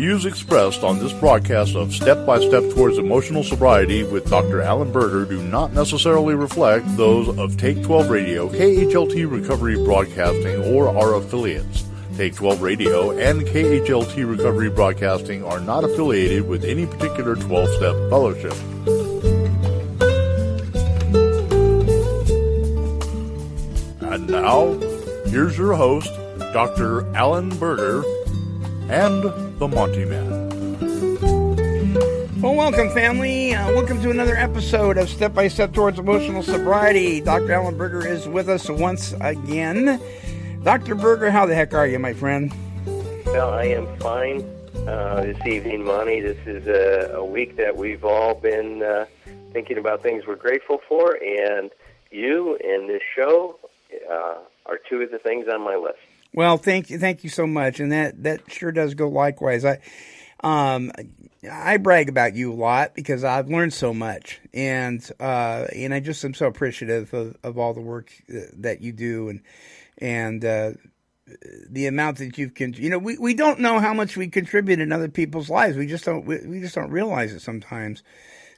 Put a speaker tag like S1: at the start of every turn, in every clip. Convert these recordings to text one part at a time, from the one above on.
S1: views expressed on this broadcast of Step by Step Towards Emotional Sobriety with Dr. Alan Berger do not necessarily reflect those of Take 12 Radio, KHLT Recovery Broadcasting, or our affiliates. Take 12 Radio and KHLT Recovery Broadcasting are not affiliated with any particular 12-step fellowship. And now, here's your host, Dr. Alan Berger, and the Monty Man.
S2: Well, welcome, family. Welcome to another episode of Step by Step Towards Emotional Sobriety. Dr. Alan Berger is with us once again. Dr. Berger, how the heck are you, my friend?
S3: Well, I am fine this evening, Monty. This is a week that we've all been thinking about things we're grateful for, and you and this show are two of the things on my list.
S2: Well, thank you so much, and that sure does go likewise. I brag about you a lot because I've learned so much, and I just am so appreciative of all the work that you do, and the amount that you've we don't know how much we contribute in other people's lives. We just don't realize it sometimes.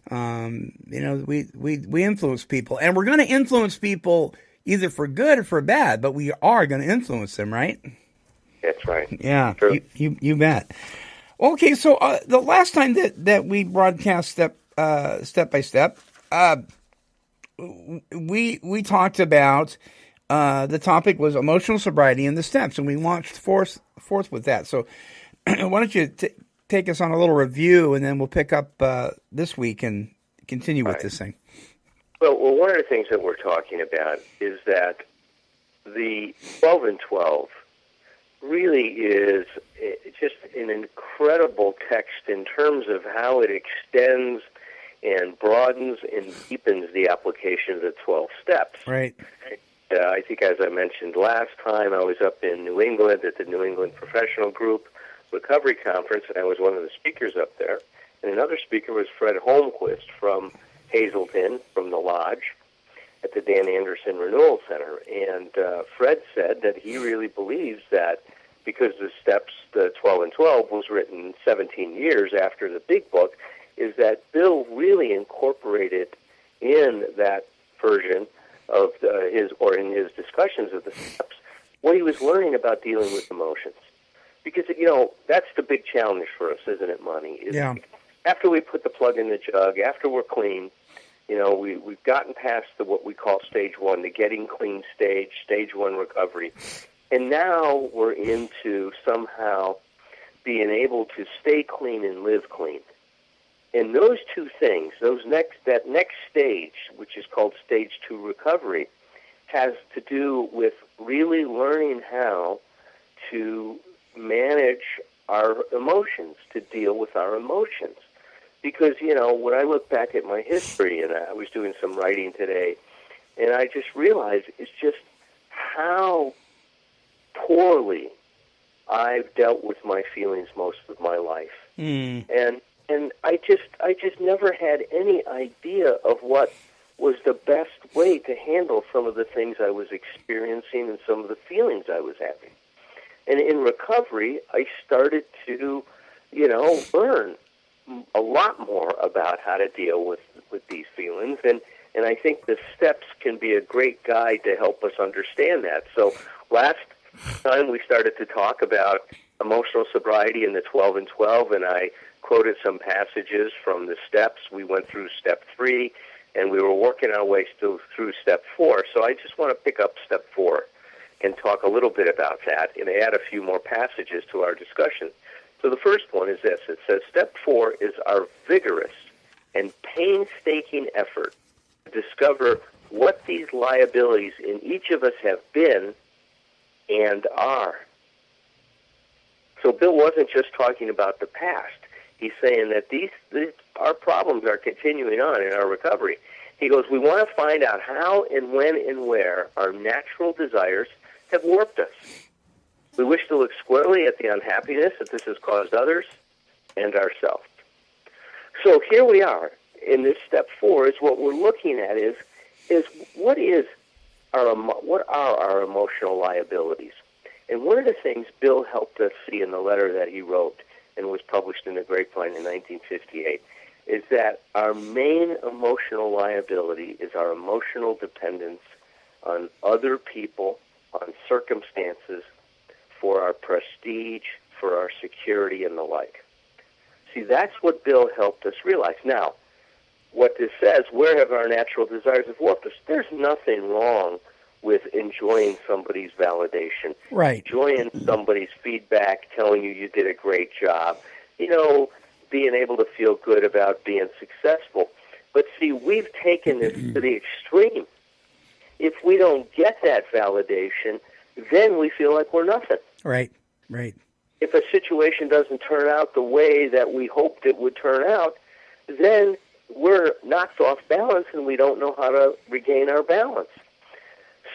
S2: We influence people, and we're going to influence people either for good or for bad, but we are going to influence them, right?
S3: That's right.
S2: Yeah,
S3: sure.
S2: You bet. Okay, so the last time that we broadcast step by step, we talked about the topic was emotional sobriety and the steps, and we launched forth with that. So why don't you take us on a little review, and then we'll pick up this week and continue with this thing.
S3: Well, one of the things that we're talking about is that the 12 and 12 really is just an incredible text in terms of how it extends and broadens and deepens the application of the 12 steps.
S2: Right.
S3: I think, as I mentioned last time, I was up in New England at the New England Professional Group Recovery Conference, and I was one of the speakers up there. And another speaker was Fred Holmquist from Hazleton, from the Lodge at the Dan Anderson Renewal Center. And Fred said that he really believes that because the steps, the 12 and 12, was written 17 years after the big book, is that Bill really incorporated in that version of in his discussions of the steps, what he was learning about dealing with emotions. Because, that's the big challenge for us, isn't it, Monty?
S2: Yeah.
S3: After we put the plug in the jug, after we're clean, we've gotten past what we call stage one, the getting clean stage one recovery. And now we're into somehow being able to stay clean and live clean. And those two things, that next stage, which is called stage 2 recovery, has to do with really learning how to manage our emotions, to deal with our emotions. Because, when I look back at my history, and I was doing some writing today, and I just realized it's just how poorly I've dealt with my feelings most of my life. And I just never had any idea of what was the best way to handle some of the things I was experiencing and some of the feelings I was having. And in recovery, I started to, learn a lot more about how to deal with these feelings. And I think the steps can be a great guide to help us understand that. So last time we started to talk about emotional sobriety in the 12 and 12, and I quoted some passages from the steps. We went through step 3, and we were working our way still through step 4. So I just want to pick up step 4 and talk a little bit about that and add a few more passages to our discussion. So the first one is this. It says, step 4 is our vigorous and painstaking effort to discover what these liabilities in each of us have been and are. So Bill wasn't just talking about the past. He's saying that our problems are continuing on in our recovery. He goes, we want to find out how and when and where our natural desires have warped us. We wish to look squarely at the unhappiness that this has caused others and ourselves. So here we are in this step 4. Is what we're looking at is what are our emotional liabilities? And one of the things Bill helped us see in the letter that he wrote and was published in the Grapevine in 1958, is that our main emotional liability is our emotional dependence on other people, on circumstances, for our prestige, for our security, and the like. See, that's what Bill helped us realize. Now, what this says, where have our natural desires evolved us? There's nothing wrong with enjoying somebody's validation,
S2: right?
S3: Enjoying somebody's feedback, telling you did a great job, being able to feel good about being successful. But see, we've taken this to the extreme. If we don't get that validation, then we feel like we're nothing.
S2: Right.
S3: If a situation doesn't turn out the way that we hoped it would turn out, then we're knocked off balance and we don't know how to regain our balance.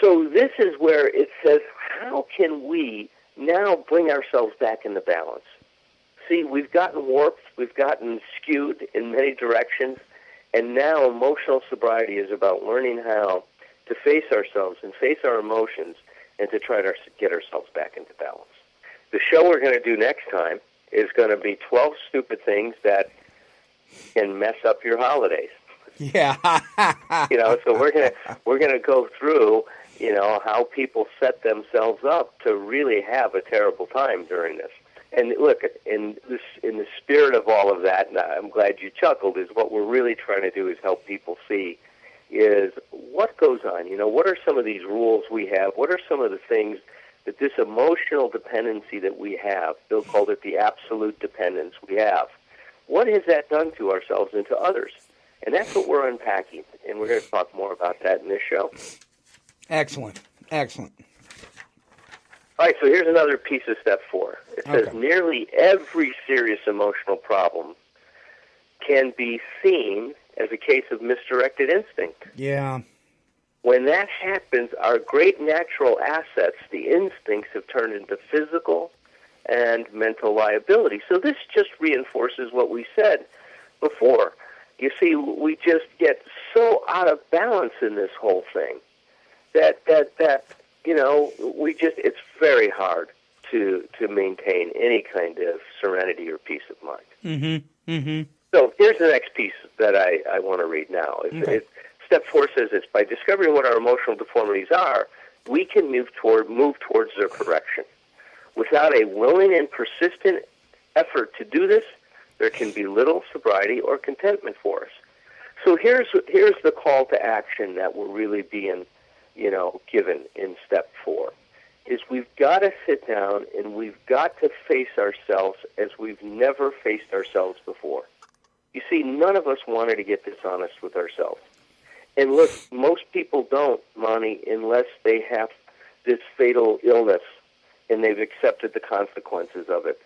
S3: So this is where it says, how can we now bring ourselves back into balance? See, we've gotten warped, we've gotten skewed in many directions, and now emotional sobriety is about learning how to face ourselves and face our emotions and to try to get ourselves back into balance. The show we're going to do next time is going to be 12 stupid things that can mess up your holidays.
S2: Yeah.
S3: So we're going to go through, how people set themselves up to really have a terrible time during this. And look, in the spirit of all of that, and I'm glad you chuckled, is what we're really trying to do is help people see is what goes on. What are some of these rules we have? What are some of the things that this emotional dependency that we have, Bill called it the absolute dependence we have, what has that done to ourselves and to others? And that's what we're unpacking, and we're going to talk more about that in this show.
S2: Excellent.
S3: All right, so here's another piece of step 4. It says
S2: Okay.
S3: nearly every serious emotional problem can be seen as a case of misdirected instinct.
S2: Yeah.
S3: When that happens, our great natural assets, the instincts, have turned into physical and mental liability. So this just reinforces what we said before. You see, we just get so out of balance in this whole thing that it's very hard to maintain any kind of serenity or peace of mind. So here's the next piece that I want to read now. Step 4 says this: by discovering what our emotional deformities are, we can move towards their correction. Without a willing and persistent effort to do this, there can be little sobriety or contentment for us. So here's the call to action that we're really being, given in step 4, is we've got to sit down and we've got to face ourselves as we've never faced ourselves before. You see, none of us wanted to get dishonest with ourselves. And look, most people don't, Monty, unless they have this fatal illness and they've accepted the consequences of it.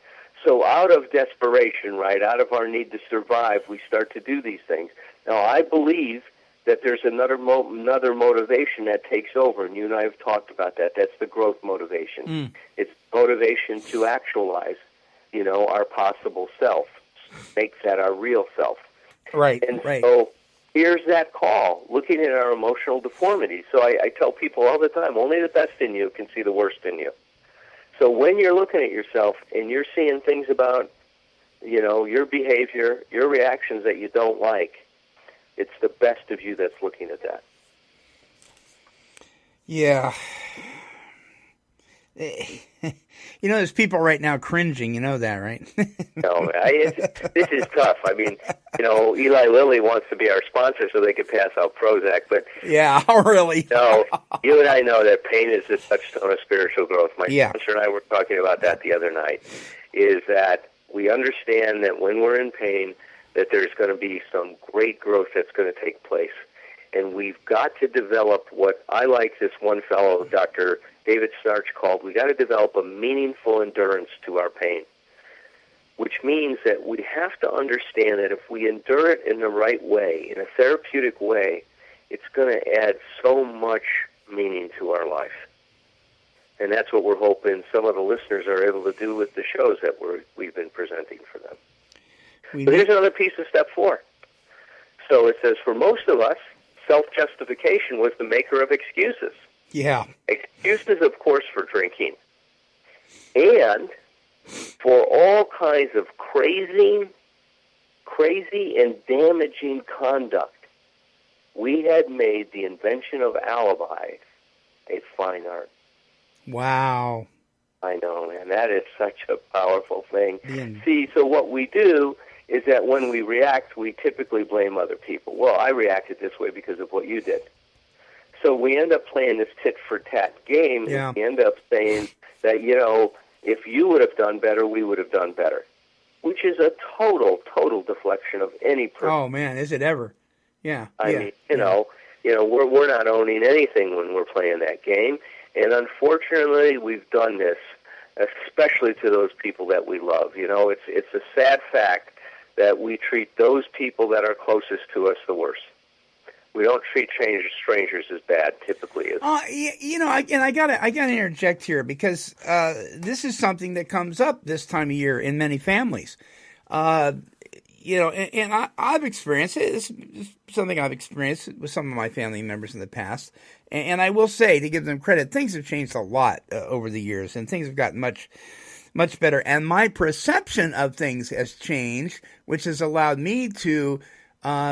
S3: So out of desperation, right, out of our need to survive, we start to do these things. Now, I believe that there's another motivation that takes over, and you and I have talked about that. That's the growth motivation. It's motivation to actualize, our possible self, make that our real self.
S2: Right,
S3: and
S2: right.
S3: So here's that call, looking at our emotional deformities. So I tell people all the time, only the best in you can see the worst in you. So when you're looking at yourself and you're seeing things about, your behavior, your reactions that you don't like, it's the best of you that's looking at that.
S2: Yeah. There's people right now cringing. You know that, right?
S3: No, this is tough. I mean, Eli Lilly wants to be our sponsor so they could pass out Prozac, but
S2: yeah, really.
S3: No, you and I know that pain is the touchstone of spiritual growth. My
S2: Yeah.
S3: sponsor and I were talking about that the other night, is that we understand that when we're in pain, that there's going to be some great growth that's going to take place. And we've got to develop what I like this one fellow, Dr. David Snarch, called, we got to develop a meaningful endurance to our pain, which means that we have to understand that if we endure it in the right way, in a therapeutic way, it's going to add so much meaning to our life. And that's what we're hoping some of the listeners are able to do with the shows that we've been presenting for them. So here's another piece of step 4. So it says, for most of us, self-justification was the maker of excuses.
S2: Yeah.
S3: Excuses, of course, for drinking. And for all kinds of crazy and damaging conduct, we had made the invention of alibi a fine art.
S2: Wow.
S3: I know, man. That is such a powerful thing.
S2: Yeah.
S3: See, so what we do is that when we react, we typically blame other people. Well, I reacted this way because of what you did. So we end up playing this tit-for-tat game.
S2: Yeah.
S3: And we end up saying that, if you would have done better, we would have done better, which is a total deflection of any person.
S2: Oh, man, is it ever? Yeah.
S3: I mean, we're not owning anything when we're playing that game. And unfortunately, we've done this, especially to those people that we love. It's a sad fact that we treat those people that are closest to us the worst. We don't treat strangers as bad, typically.
S2: I gotta interject here because this is something that comes up this time of year in many families. And I've experienced it. It's something I've experienced with some of my family members in the past. And I will say, to give them credit, things have changed a lot over the years, and things have gotten much better. And my perception of things has changed, which has allowed me to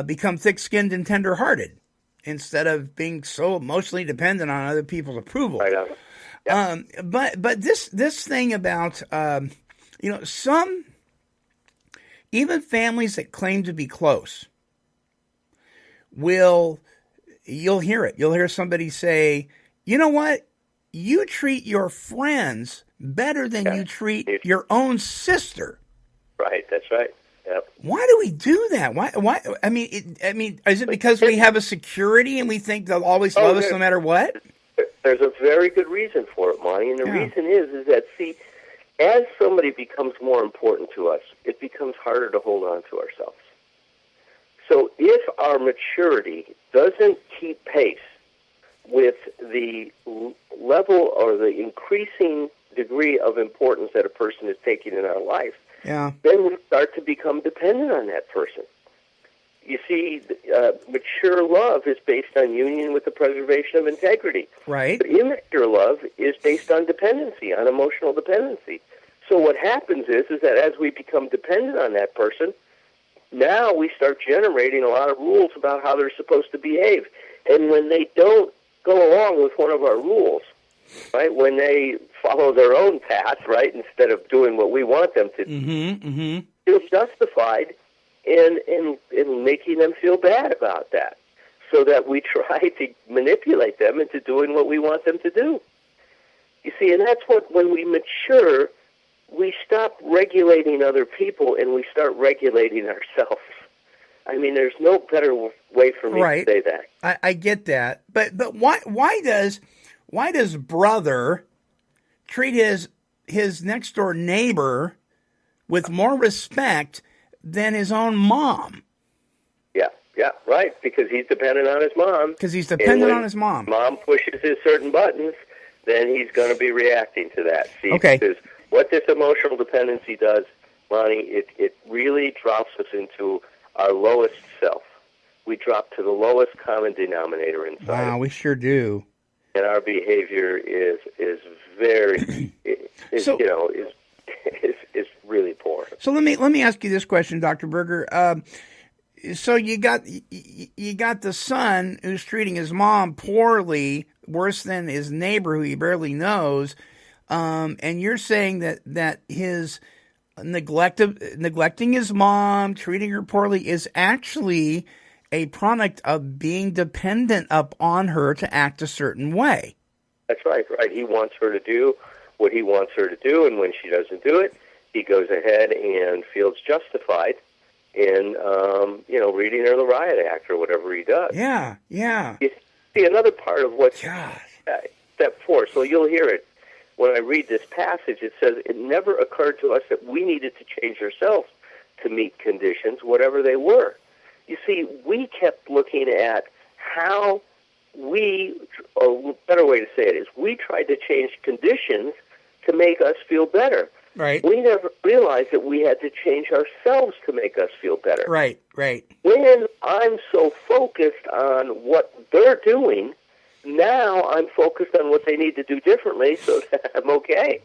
S2: become thick-skinned and tender-hearted instead of being so emotionally dependent on other people's approval.
S3: Right on. Yep.
S2: But this thing about some even families that claim to be close you'll hear it. You'll hear somebody say, "You know what? You treat your friends better than you treat your own sister."
S3: Right. That's right. Yep.
S2: Why do we do that? Why? I mean, is it because we have a security and we think they'll always love us no matter what?
S3: There's a very good reason for it, Monty, and the reason is that, see, as somebody becomes more important to us, it becomes harder to hold on to ourselves. So if our maturity doesn't keep pace with the level or the increasing degree of importance that a person is taking in our life, then we start to become dependent on that person. You see, mature love is based on union with the preservation of integrity.
S2: Right.
S3: But immature love is based on dependency, on emotional dependency. So what happens is that as we become dependent on that person, now we start generating a lot of rules about how they're supposed to behave. And when they don't go along with one of our rules, right, when they follow their own path, right, instead of doing what we want them to, feel justified in making them feel bad about that, so that we try to manipulate them into doing what we want them to do. You see, and that's when we mature, we stop regulating other people and we start regulating ourselves. I mean, there's no better way for me to say that.
S2: I get that, but why does brother treat his next door neighbor with more respect than his own mom?
S3: Yeah, right. Because he's dependent on his mom. Mom pushes his certain buttons, then he's going to be reacting to that. See, because what this emotional dependency does, Lonnie, it really drops us into our lowest self. We drop to the lowest common denominator inside.
S2: Wow, we sure do.
S3: And our behavior is very, is really poor.
S2: So let me ask you this question, Dr. Berger. So you got the son who's treating his mom poorly, worse than his neighbor who he barely knows, and you're saying that his neglecting his mom, treating her poorly, is actually a product of being dependent upon her to act a certain way.
S3: That's right. He wants her to do what he wants her to do, and when she doesn't do it, he goes ahead and feels justified in, reading her the riot act or whatever he does.
S2: Yeah.
S3: You see, another part of what's step 4, so you'll hear it when I read this passage. It says, it never occurred to us that we needed to change ourselves to meet conditions, whatever they were. You see, we kept looking at how or a better way to say it is, we tried to change conditions to make us feel better.
S2: Right.
S3: We never realized that we had to change ourselves to make us feel better.
S2: Right.
S3: When I'm so focused on what they're doing, now I'm focused on what they need to do differently so that I'm okay.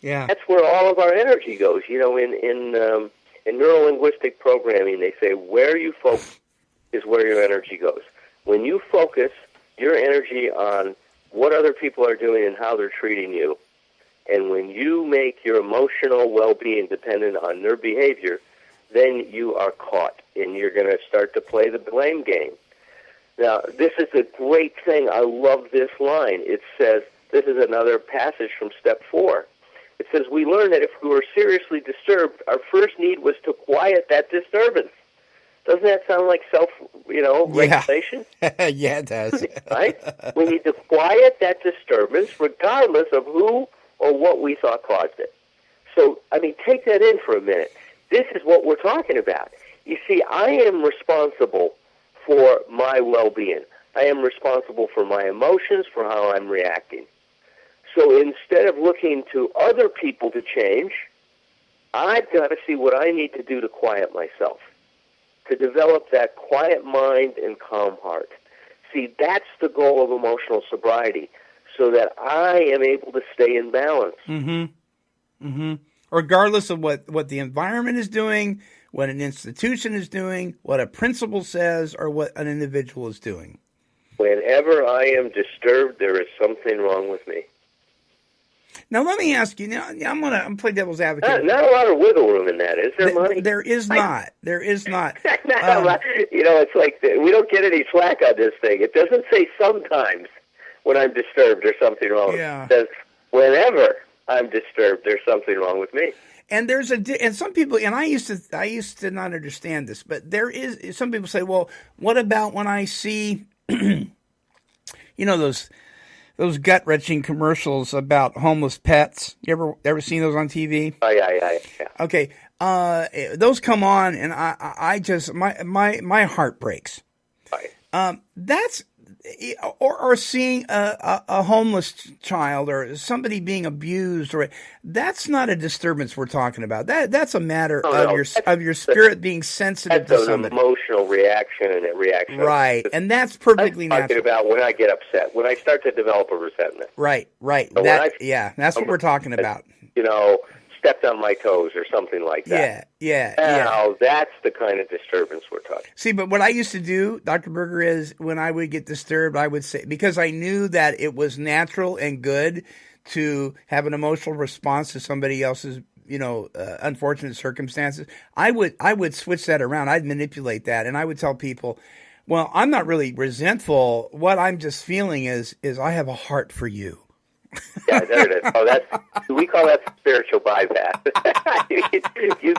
S2: Yeah.
S3: That's where all of our energy goes. You know, in neuro-linguistic programming, they say where you focus is where your energy goes. When you focus your energy on what other people are doing and how they're treating you, and when you make your emotional well-being dependent on their behavior, then you are caught, and you're going to start to play the blame game. Now, this is a great thing. I love this line. It says, this is another passage from step 4. It says, we learned that if we were seriously disturbed, our first need was to quiet that disturbance. Doesn't that sound like regulation?
S2: Yeah, it does.
S3: Right? We need to quiet that disturbance regardless of who or what we thought caused it. So, I mean, take that in for a minute. This is what we're talking about. You see, I am responsible for my well-being. I am responsible for my emotions, for how I'm reacting. So instead of looking to other people to change, I've got to see what I need to do to quiet myself, to develop that quiet mind and calm heart. See, that's the goal of emotional sobriety, so that I am able to stay in balance.
S2: Mm-hmm. Mm-hmm. Regardless of what the environment is doing, what an institution is doing, what a principal says, or what an individual is doing.
S3: Whenever I am disturbed, there is something wrong with me.
S2: Now, let me ask you. Now, I'm gonna play devil's advocate.
S3: Not a lot of wiggle room in that, is there, Monty?
S2: There is not. There is not.
S3: It's like we don't get any slack on this thing. It doesn't say sometimes when I'm disturbed there's something wrong.
S2: Yeah.
S3: It says whenever I'm disturbed there's something wrong with me. And
S2: there's and some people, and I used to not understand this, but there is some people say, well, what about when I see, those gut-wrenching commercials about homeless pets? You ever seen those on TV?
S3: Oh, yeah.
S2: Okay. Those come on, and I just, my heart breaks.
S3: Right.
S2: That's, or seeing a homeless child or somebody being abused, or that's not a disturbance we're talking about. That's a matter of your spirit being sensitive to somebody.
S3: That's an emotional reaction and a reaction.
S2: Right, and that's perfectly natural.
S3: I'm talking about when I get upset, when I start to develop a resentment.
S2: Right.
S3: So
S2: That's what we're talking about.
S3: Stepped on my toes or something like that.
S2: Yeah.
S3: Now, that's the kind of disturbance we're talking.
S2: See, but what I used to do, Dr. Berger, is when I would get disturbed, I would say, because I knew that it was natural and good to have an emotional response to somebody else's, unfortunate circumstances, I would switch that around. I'd manipulate that, and I would tell people, well, I'm not really resentful. What I'm just feeling is I have a heart for you.
S3: Yeah, there it is. Oh, we call that spiritual bypass. You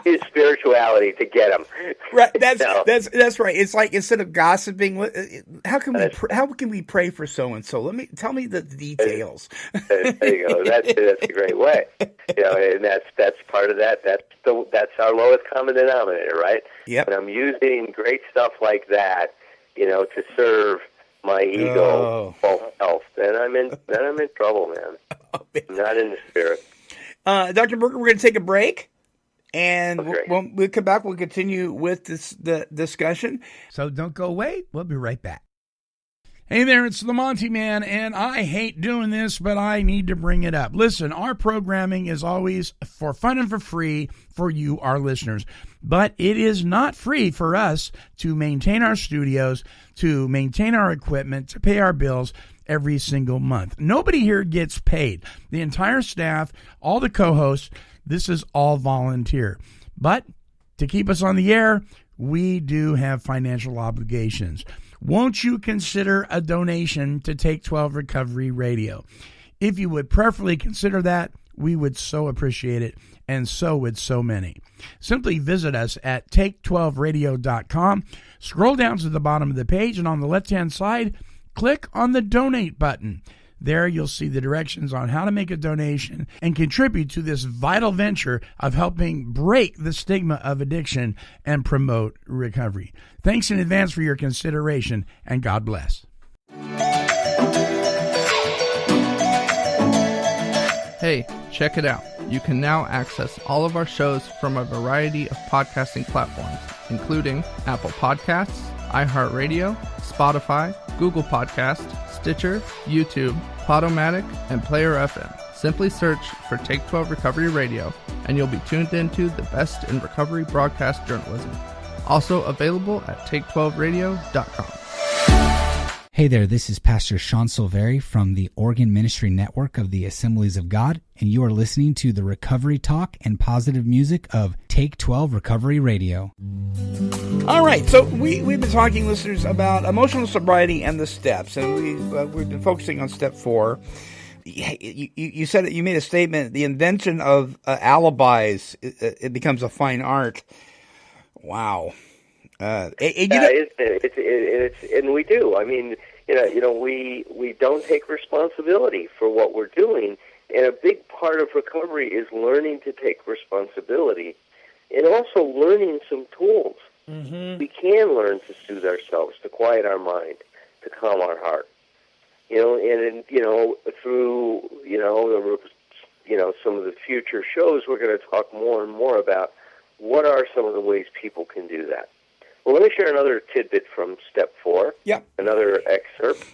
S3: use spirituality to get them.
S2: Right. That's right. It's like, instead of gossiping, how can we pray for so and so? Tell me the details.
S3: There you go. That's a great way. And that's part of that. That's our lowest common denominator, right?
S2: Yep.
S3: And I'm using great stuff like that, to serve my ego, health, then I'm in trouble, man. I'm not in the spirit.
S2: Dr. Berger, we're going to take a break, and
S3: okay.
S2: when we come back, we'll continue with the discussion. So don't go away. We'll be right back. Hey there, it's the Monty Man, and I hate doing this, but I need to bring it up. Listen, our programming is always for fun and for free for you, our listeners. But it is not free for us to maintain our studios, to maintain our equipment, to pay our bills every single month. Nobody here gets paid. The entire staff, all the co-hosts, this is all volunteer. But to keep us on the air, we do have financial obligations. Won't you consider a donation to Take 12 Recovery Radio? If you would preferably consider that, we would so appreciate it, and so would so many. Simply visit us at take12radio.com, scroll down to the bottom of the page, and on the left-hand side, click on the donate button. There you'll see the directions on how to make a donation and contribute to this vital venture of helping break the stigma of addiction and promote recovery. Thanks in advance for your consideration, and God bless.
S4: Hey, check it out. You can now access all of our shows from a variety of podcasting platforms, including Apple Podcasts, iHeartRadio, Spotify, Google Podcasts, Stitcher, YouTube, Podomatic, and Player FM. Simply search for Take 12 Recovery Radio, and you'll be tuned into the best in recovery broadcast journalism. Also available at take12radio.com.
S5: Hey there, this is Pastor Sean Silveri from the Oregon Ministry Network of the Assemblies of God, and you are listening to the recovery talk and positive music of Take 12 Recovery Radio.
S2: All right, so we've been talking, listeners, about emotional sobriety and the steps, and we've been focusing on step 4. You said that you made a statement, the invention of alibis, it becomes a fine art. Wow. And
S3: we do. I mean, we don't take responsibility for what we're doing, and a big part of recovery is learning to take responsibility, and also learning some tools. Mm-hmm. We can learn to soothe ourselves, to quiet our mind, to calm our heart. Through some of the future shows, we're going to talk more and more about what are some of the ways people can do that. Well, let me share another tidbit from step 4.
S2: Yep.
S3: Another excerpt.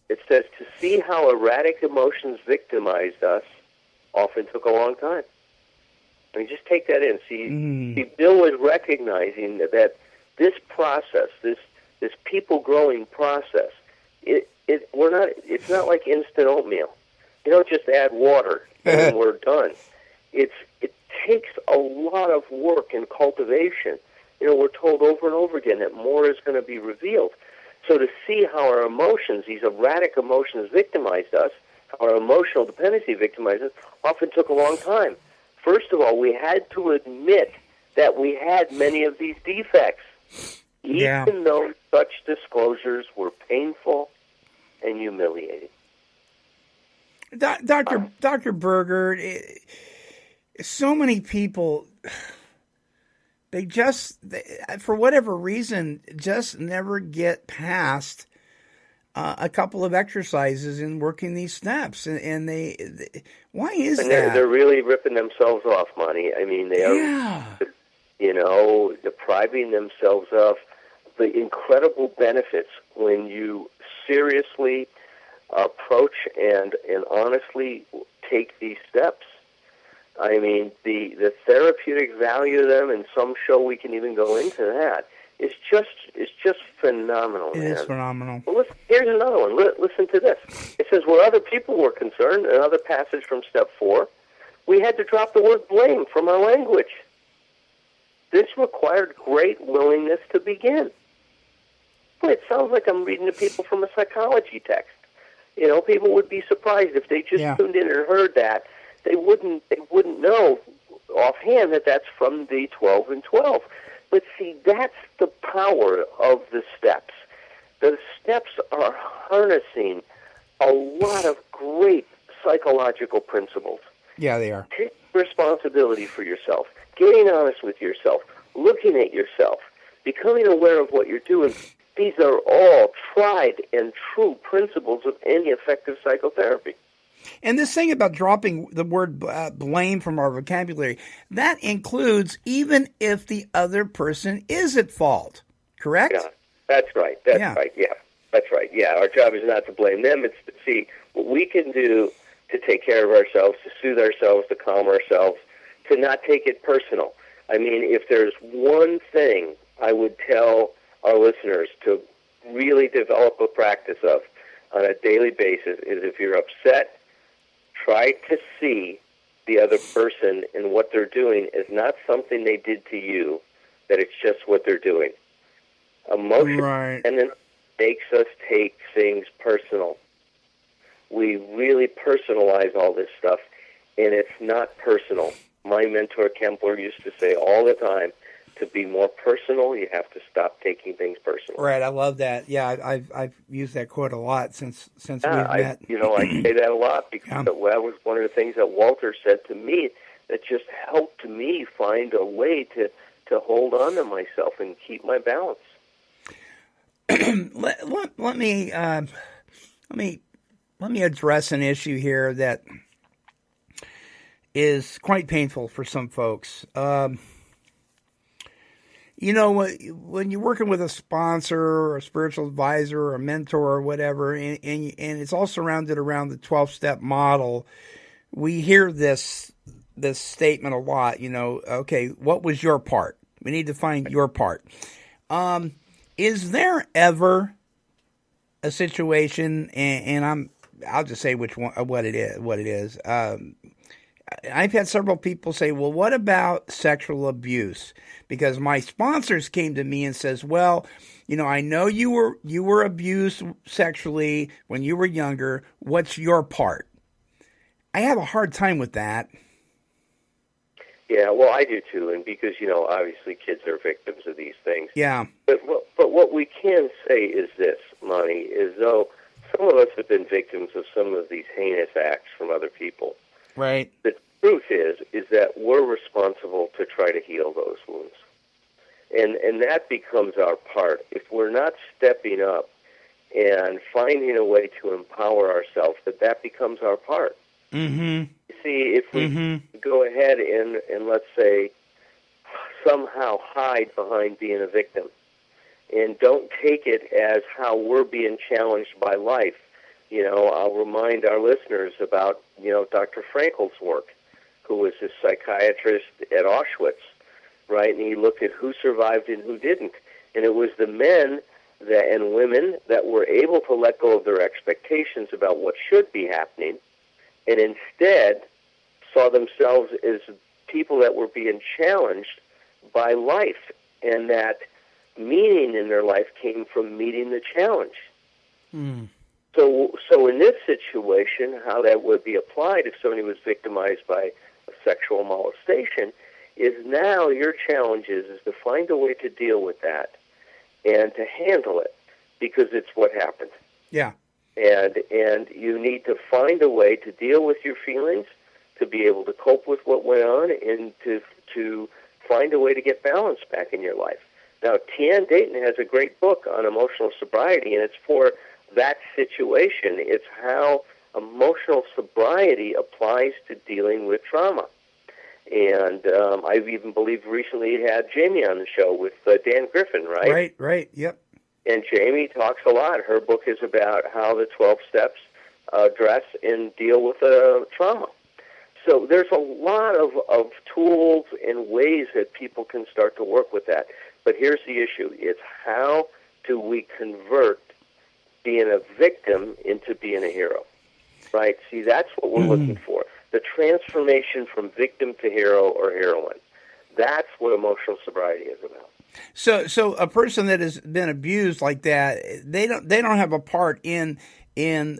S3: It says, to see how erratic emotions victimized us often took a long time. I mean, just take that in. See, Bill was recognizing that this process, this people-growing process, it's not like instant oatmeal. You don't just add water and we're done. It takes a lot of work and cultivation. We're told over and over again that more is going to be revealed. So to see how our emotions, these erratic emotions, victimized us, how our emotional dependency victimized us, often took a long time. First of all, we had to admit that we had many of these defects, even though such disclosures were painful and humiliating.
S2: Dr. Berger, so many people, they for whatever reason, just never get past a couple of exercises in working these steps, and why is that?
S3: They're really ripping themselves off, Monty. I mean, they are, depriving themselves of the incredible benefits when you seriously approach and honestly take these steps. I mean, the therapeutic value of them, and some show we can even go into that, is just phenomenal.
S2: It is phenomenal.
S3: Well, here's another one. Listen to this. It says, where other people were concerned, another passage from step 4, we had to drop the word blame from our language. This required great willingness to begin. Boy, it sounds like I'm reading to people from a psychology text. People would be surprised if they just tuned in and heard that. They wouldn't know offhand that that's from the 12 and 12. But see, that's the power of the steps. The steps are harnessing a lot of great psychological principles.
S2: Yeah, they are.
S3: Take responsibility for yourself, getting honest with yourself, looking at yourself, becoming aware of what you're doing. These are all tried and true principles of any effective psychotherapy.
S2: And this thing about dropping the word blame from our vocabulary, that includes even if the other person is at fault, correct?
S3: Yeah, that's right. That's right. Yeah, that's right. Yeah, our job is not to blame them. It's to see what we can do to take care of ourselves, to soothe ourselves, to calm ourselves, to not take it personal. I mean, if there's one thing I would tell our listeners to really develop a practice of on a daily basis is if you're upset, try to see the other person and what they're doing is not something they did to you, that it's just what they're doing. Emotion and then makes us take things personal. We really personalize all this stuff, and it's not personal. My mentor, Kempler, used to say all the time, to be more personal, you have to stop taking things personal.
S2: Right, I love that. Yeah, I've used that quote a lot since we've met.
S3: I say that a lot because that was one of the things that Walter said to me that just helped me find a way to hold on to myself and keep my balance.
S2: Let me address an issue here that is quite painful for some folks. When you're working with a sponsor or a spiritual advisor or a mentor or whatever, and it's all surrounded around the 12-step model, we hear this statement a lot, okay, what was your part? We need to find your part. Is there ever a situation, and I'll just say what it is. I've had several people say, well, what about sexual abuse? Because my sponsors came to me and says, well, I know you were abused sexually when you were younger. What's your part? I have a hard time with that.
S3: Yeah, well, I do too, and because, obviously kids are victims of these things.
S2: Yeah.
S3: But what we can say is this, Monty, is though some of us have been victims of some of these heinous acts from other people.
S2: Right.
S3: The truth is that we're responsible to try to heal those wounds. And that becomes our part. If we're not stepping up and finding a way to empower ourselves, that becomes our part.
S2: Mm-hmm.
S3: See, if we go ahead and let's say somehow hide behind being a victim and don't take it as how we're being challenged by life, I'll remind our listeners about, Dr. Frankel's work, who was a psychiatrist at Auschwitz, right? And he looked at who survived and who didn't. And it was the men and women that were able to let go of their expectations about what should be happening and instead saw themselves as people that were being challenged by life, and that meaning in their life came from meeting the challenge.
S2: Mm.
S3: So in this situation, how that would be applied if somebody was victimized by a sexual molestation is now your challenge is to find a way to deal with that and to handle it, because it's what happened.
S2: Yeah.
S3: And you need to find a way to deal with your feelings, to be able to cope with what went on, and to find a way to get balance back in your life. Now, Tian Dayton has a great book on emotional sobriety, and it's for that situation. It's how emotional sobriety applies to dealing with trauma. And I've even believed recently had Jamie on the show with Dan Griffin, right?
S2: Right, yep.
S3: And Jamie talks a lot. Her book is about how the 12 steps address and deal with trauma. So there's a lot of tools and ways that people can start to work with that. But here's the issue. It's how do we convert being a victim into being a hero, right? See, that's what we're looking for. The transformation from victim to hero or heroine. That's what emotional sobriety is about.
S2: So a person that has been abused like that, they don't have a part in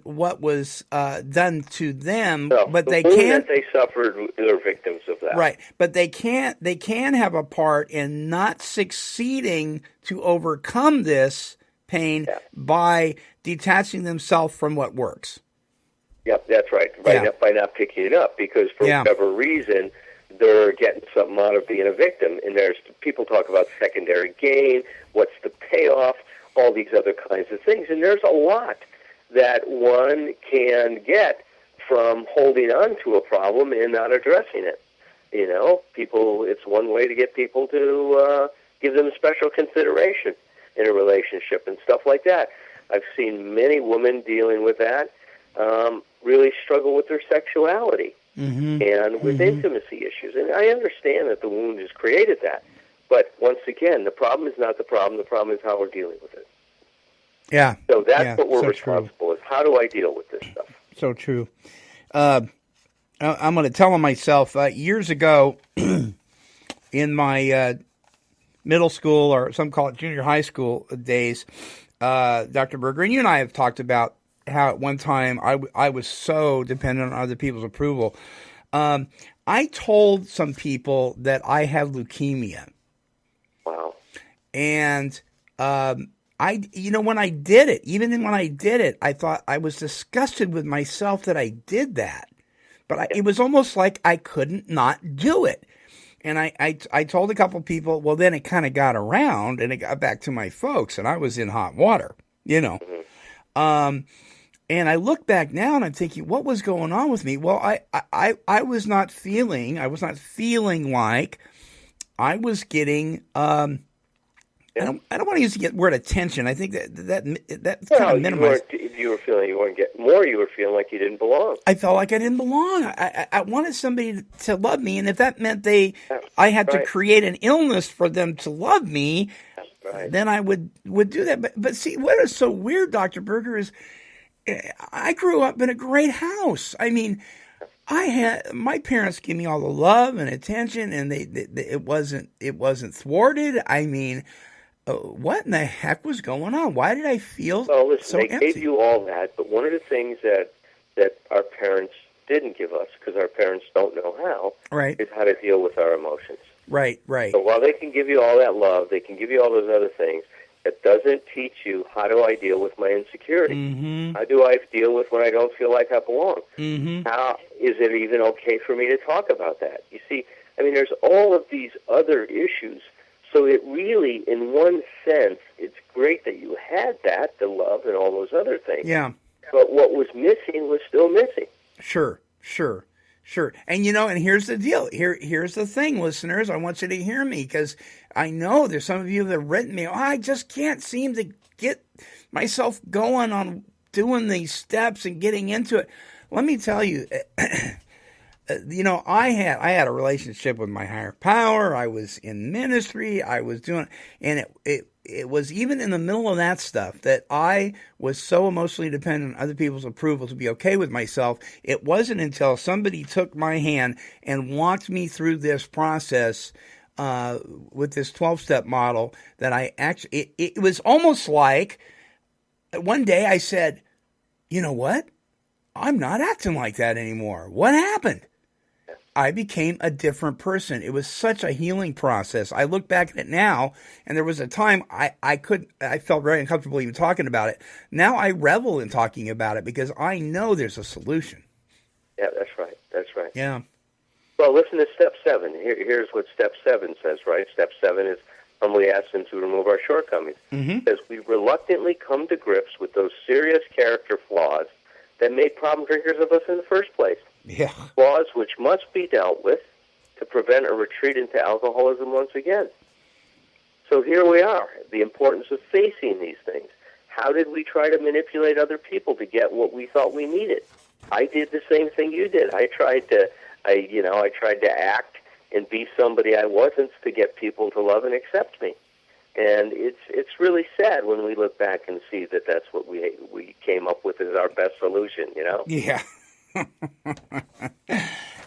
S2: what was done to them,
S3: no,
S2: but they
S3: can. That they suffered, they're victims of that.
S2: Right, but they can have a part in not succeeding to overcome this pain by detaching themselves from what works.
S3: Yep, that's right. By not picking it up, because for whatever reason, they're getting something out of being a victim. And there's people talk about secondary gain, what's the payoff, all these other kinds of things. And there's a lot that one can get from holding on to a problem and not addressing it. It's one way to get people to give them special consideration in a relationship and stuff like that. I've seen many women dealing with that really struggle with their sexuality and with intimacy issues. And I understand that the wound has created that. But once again, the problem is not the problem. The problem is how we're dealing with it.
S2: Yeah.
S3: So that's what we're responsible is. How do I deal with this stuff?
S2: So true. I'm going to tell myself years ago in my middle school, or some call it junior high school days, Dr. Berger, and you and I have talked about how at one time I was so dependent on other people's approval. I told some people that I have leukemia.
S3: Wow.
S2: And when I did it, I thought I was disgusted with myself that I did that. But it was almost like I couldn't not do it. And I told a couple people, well, then it kind of got around and it got back to my folks, and I was in hot water, And I look back now and I'm thinking, what was going on with me? Well, I was not feeling like I was getting I don't want to use the word attention. I think that
S3: Well,
S2: kind of minimized.
S3: you were feeling you weren't getting more. You were feeling like you didn't belong.
S2: I felt like I didn't belong. I wanted somebody to love me, and if that meant I had to create an illness for them to love me, then I would do that. But see, what is so weird, Dr. Berger, is I grew up in a great house. I mean, my parents gave me all the love and attention, and it wasn't thwarted. I mean, what in the heck was going on? Why did I feel so
S3: they
S2: empty?
S3: gave you all that, but one of the things that our parents didn't give us, because our parents don't know how, is how to deal with our emotions.
S2: Right.
S3: So while they can give you all that love, they can give you all those other things, it doesn't teach you how do I deal with my insecurity.
S2: Mm-hmm.
S3: How do I deal with when I don't feel like I belong?
S2: Mm-hmm.
S3: How is it even okay for me to talk about that? You see, I mean, there's all of these other issues. So it really, in one sense, it's great that you had that, the love and all those other things.
S2: Yeah.
S3: But what was missing was still missing.
S2: Sure. And and here's the deal. Here's the thing, listeners. I want you to hear me, because I know there's some of you that have written me, I just can't seem to get myself going on doing these steps and getting into it. Let me tell you, I had a relationship with my higher power. I was in ministry. I was doing, and it was even in the middle of that stuff that I was so emotionally dependent on other people's approval to be okay with myself. It wasn't until somebody took my hand and walked me through this process with this 12-step model that I actually, it was almost like one day I said, you know what? I'm not acting like that anymore. What happened? I became a different person. It was such a healing process. I look back at it now, and there was a time I felt very uncomfortable even talking about it. Now I revel in talking about it because I know there's a solution.
S3: Yeah, that's right.
S2: Yeah.
S3: Well, listen to step 7. Here's what step 7 says, right? Step 7 is humbly ask Him to remove our shortcomings.
S2: Mm-hmm.
S3: It says we reluctantly come to grips with those serious character flaws that made problem drinkers of us in the first place.
S2: Yeah.
S3: Flaws which must be dealt with to prevent a retreat into alcoholism once again. So here we are, the importance of facing these things. How did we try to manipulate other people to get what we thought we needed? I did the same thing you did. I tried to act and be somebody I wasn't to get people to love and accept me. And it's really sad when we look back and see that that's what we came up with as our best solution,
S2: Yeah.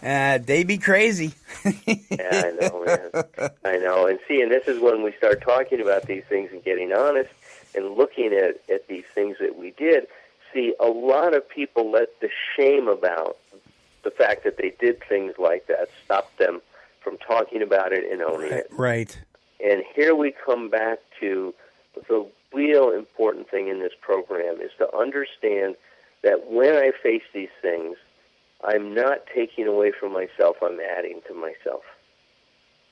S2: They be crazy.
S3: Yeah, I know, man. I know. And this is when we start talking about these things and getting honest and looking at these things that we did. See, a lot of people let the shame about the fact that they did things like that stop them from talking about it and owning it.
S2: Right.
S3: And here we come back to the real important thing in this program is to understand that when I face these things, I'm not taking away from myself, I'm adding to myself.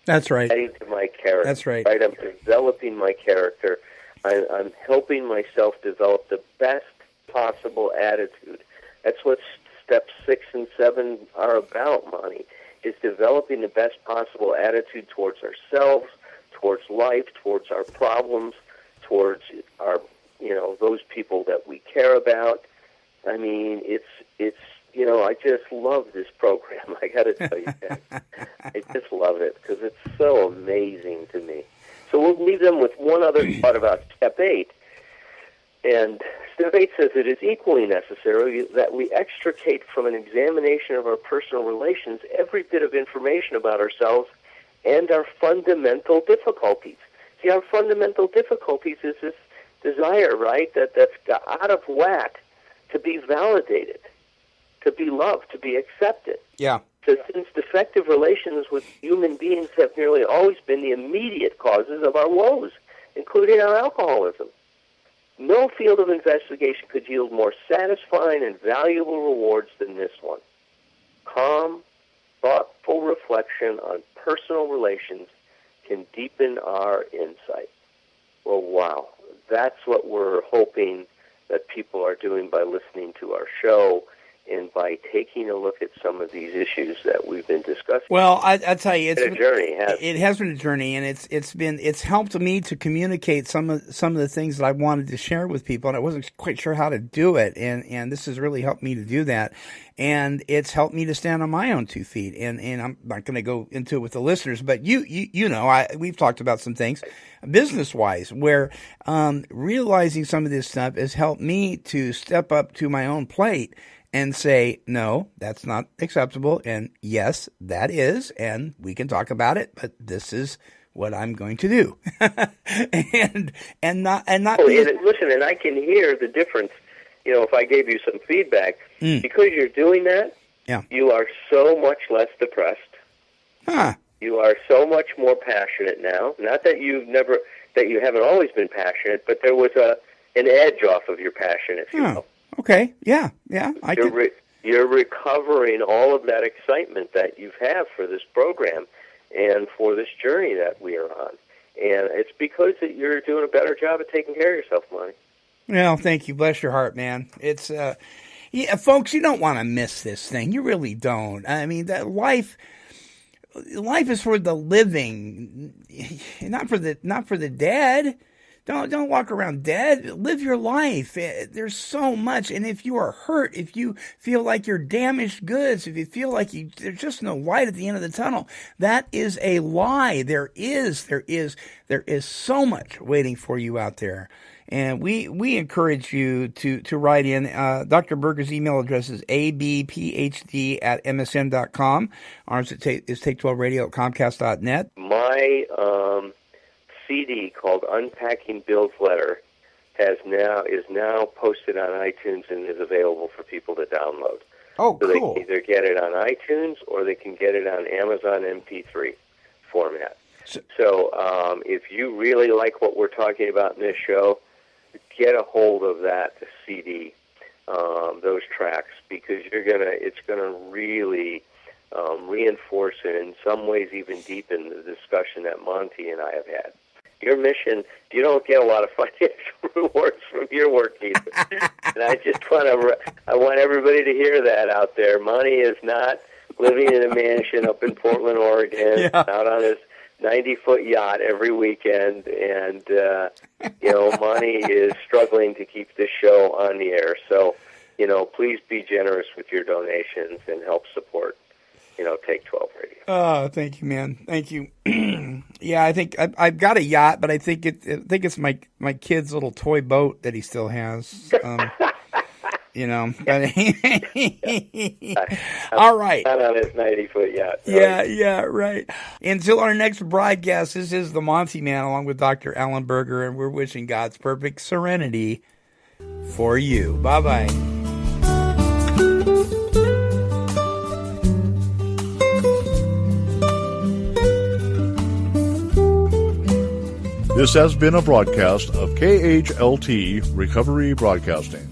S2: That's right.
S3: Adding to my character.
S2: That's right.
S3: I'm developing my character. I'm helping myself develop the best possible attitude. That's what steps 6 and 7 are about, Monty, is developing the best possible attitude towards ourselves, towards life, towards our problems, towards our, those people that we care about. I mean, it's I just love this program. I got to tell you that. I just love it because it's so amazing to me. So we'll leave them with one other thought about step 8. And step 8 says it is equally necessary that we extricate from an examination of our personal relations every bit of information about ourselves and our fundamental difficulties. See, our fundamental difficulties is this desire, right, that's out of whack to be validated, to be loved, to be accepted.
S2: Yeah.
S3: So since defective relations with human beings have nearly always been the immediate causes of our woes, including our alcoholism, no field of investigation could yield more satisfying and valuable rewards than this one. Calm, thoughtful reflection on personal relations can deepen our insight. Well, wow. That's what we're hoping that people are doing by listening to our show and by taking a look at some of these issues that we've been discussing.
S2: Well, I tell you, it's
S3: been a journey.
S2: It has been a journey, and it's helped me to communicate some of the things that I wanted to share with people, and I wasn't quite sure how to do it, and this has really helped me to do that, and it's helped me to stand on my own 2 feet, and I'm not going to go into it with the listeners, but you know, we've talked about some things business wise where realizing some of this stuff has helped me to step up to my own plate and say, no, that's not acceptable, and yes, that is, and we can talk about it, but this is what I'm going to do, and not.
S3: Listen, and I can hear the difference. You know, if I gave you some feedback, because you're doing that, you are so much less depressed. You are so much more passionate now. Not that you haven't always been passionate, but there was an edge off of your passion, if you will.
S2: Okay. Yeah.
S3: You're recovering all of that excitement that you've had for this program and for this journey that we are on. And it's because that you're doing a better job of taking care of yourself, Monty.
S2: Well, thank you. Bless your heart, man. It's, folks, you don't want to miss this thing. You really don't. I mean, that life is for the living, not for the dead. Don't walk around dead. Live your life. There's so much. And if you are hurt, if you feel like you're damaged goods, if you feel like there's just no light at the end of the tunnel, that is a lie. There is so much waiting for you out there. And we encourage you to write in. Dr. Berger's email address is abphd@msn.com. Ours is take12radio@comcast.net.
S3: My CD called Unpacking Bill's Letter is now posted on iTunes and is available for people to download.
S2: Oh,
S3: so
S2: cool.
S3: They can either get it on iTunes or they can get it on Amazon MP3 format. So if you really like what we're talking about in this show, get a hold of that CD, those tracks, because it's gonna really reinforce and in some ways even deepen the discussion that Monty and I have had. Your mission, you don't get a lot of financial rewards from your work either. And I just want everybody to hear that out there. Monty is not living in a mansion up in Portland, Oregon, out on his 90-foot yacht every weekend, and Monty is struggling to keep this show on the air. So, please be generous with your donations and help support, Take 12 Radio.
S2: Oh, thank you, man. Thank you. Yeah, I think I've got a yacht, but I think it's my kid's little toy boat that he still has. But all right.
S3: Not on his 90-foot yacht.
S2: Yeah, right. Until our next broadcast, this is the Monty Man along with Dr. Alan Berger, and we're wishing God's perfect serenity for you. Bye-bye.
S1: This has been a broadcast of KHLT Recovery Broadcasting.